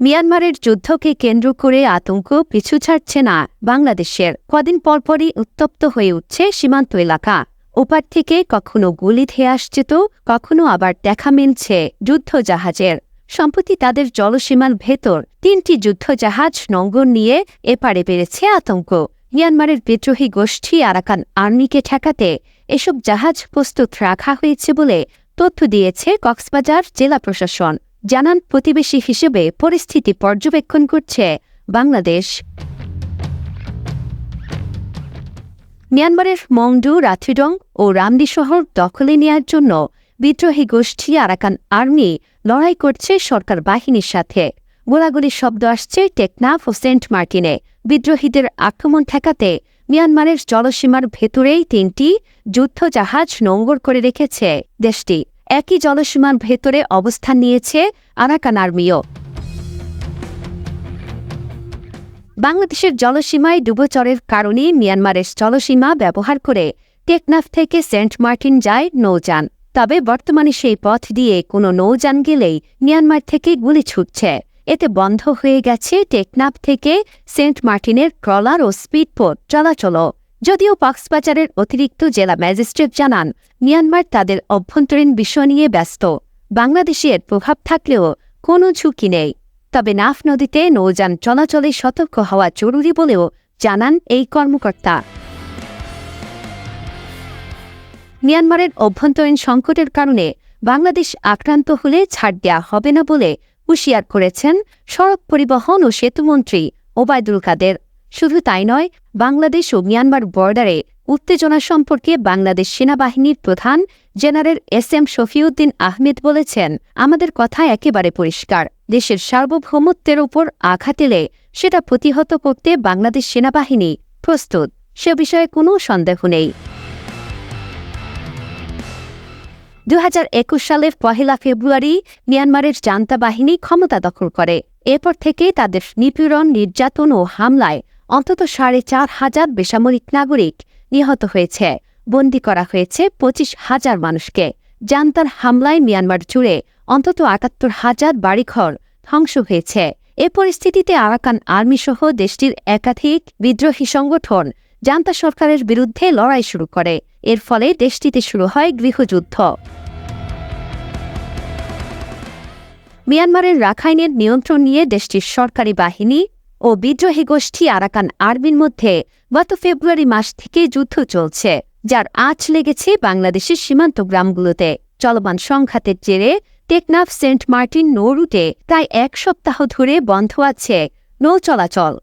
মিয়ানমারের যুদ্ধকে কেন্দ্র করে আতঙ্ক পিছু ছাড়ছে না বাংলাদেশের। কদিন পরপরই উত্তপ্ত হয়ে উঠছে সীমান্ত এলাকা। ওপার থেকে কখনো গুলি ধেয়ে আসছে তো কখনো আবার দেখা মিলছে যুদ্ধজাহাজের। সম্প্রতি তাদের জলসীমার ভেতর ৩টি যুদ্ধজাহাজ নোঙর নিয়ে এপারে বেড়েছে আতঙ্ক। মিয়ানমারের বিদ্রোহী গোষ্ঠী আরাকান আর্মিকে ঠেকাতে এসব জাহাজ প্রস্তুত রাখা হয়েছে বলে তথ্য দিয়েছে কক্সবাজার জেলা প্রশাসন। জানান, প্রতিবেশী হিসেবে পরিস্থিতি পর্যবেক্ষণ করছে বাংলাদেশ। মিয়ানমারের মংডু, রাথিডং ও রামদি শহর দখলে নেয়ার জন্য বিদ্রোহী গোষ্ঠী আরাকান আর্মি লড়াই করছে সরকার বাহিনীর সাথে। গোলাগুলির শব্দ আসছে টেকনাফ ও সেন্ট মার্টিনে। বিদ্রোহীদের আক্রমণ ঠেকাতে মিয়ানমারের জলসীমার ভেতরেই ৩টি যুদ্ধজাহাজ নোঙর করে রেখেছে দেশটি। একই জলসীমার ভেতরে অবস্থান নিয়েছে আরাকান আর্মিও। বাংলাদেশের জলসীমায় ডুবোচরের কারণে মিয়ানমারের জলসীমা ব্যবহার করে টেকনাফ থেকে সেন্ট মার্টিন যায় নৌযান। তবে বর্তমানে সেই পথ দিয়ে কোনো নৌযান গেলেই মিয়ানমার থেকে গুলি ছুটছে। এতে বন্ধ হয়ে গেছে টেকনাফ থেকে সেন্ট মার্টিনের ট্রলার ও স্পিডবোট চলাচল। যদিও কক্সবাজারের অতিরিক্ত জেলা ম্যাজিস্ট্রেট জানান, মিয়ানমার তাদের অভ্যন্তরীণ বিষয় নিয়ে ব্যস্ত। বাংলাদেশের প্রভাব থাকলেও কোনো ঝুঁকি নেই। তবে নাফ নদীতে নৌযান চলাচলে সতর্ক হওয়া জরুরি বলেও জানান এই কর্মকর্তা। মিয়ানমারের অভ্যন্তরীণ সংকটের কারণে বাংলাদেশ আক্রান্ত হলে ছাড় দেওয়া হবে না বলে হুঁশিয়ার করেছেন সড়ক পরিবহন ও সেতুমন্ত্রী ওবায়দুল কাদের। শুধু তাই নয়, বাংলাদেশ ও মিয়ানমার বর্ডারে উত্তেজনা সম্পর্কে বাংলাদেশ সেনাবাহিনীর প্রধান জেনারেল এস.এম. শফিউদ্দিন আহমেদ বলেছেন, আমাদের কথা একেবারে পরিষ্কার। দেশের সার্বভৌমত্বের ওপর আঘাত এলে সেটা প্রতিহত করতে বাংলাদেশ সেনাবাহিনী প্রস্তুত, সে বিষয়ে কোনো সন্দেহ নেই। ২০২১ সালের ১ ফেব্রুয়ারি মিয়ানমারের জান্তা বাহিনী ক্ষমতা দখল করে। এরপর থেকে তাদের নিপীড়ন, নির্যাতন ও হামলায় অন্তত ৪,৫০০ বেসামরিক নাগরিক নিহত হয়েছে, বন্দী করা হয়েছে ২৫,০০০ মানুষকে। জান্তার হামলায় মিয়ানমার জুড়ে অন্তত ৭৮,০০০ বাড়িঘর ধ্বংস হয়েছে। এ পরিস্থিতিতে আরাকান আর্মিসহ দেশটির একাধিক বিদ্রোহী সংগঠন জান্তা সরকারের বিরুদ্ধে লড়াই শুরু করে। এর ফলে দেশটিতে শুরু হয় গৃহযুদ্ধ। মিয়ানমারের রাখাইনের নিয়ন্ত্রণ নিয়ে দেশটির সরকারি বাহিনী ও বিদ্রোহী গোষ্ঠী আরাকান আর্মির মধ্যে গত ফেব্রুয়ারি মাস থেকে যুদ্ধ চলছে, যার আঁচ লেগেছে বাংলাদেশের সীমান্ত গ্রামগুলোতে। চলমান সংঘাতের জেরে টেকনাফ সেন্ট মার্টিন নৌ রুটে প্রায় ১ সপ্তাহ ধরে বন্ধ আছে নৌ চলাচল।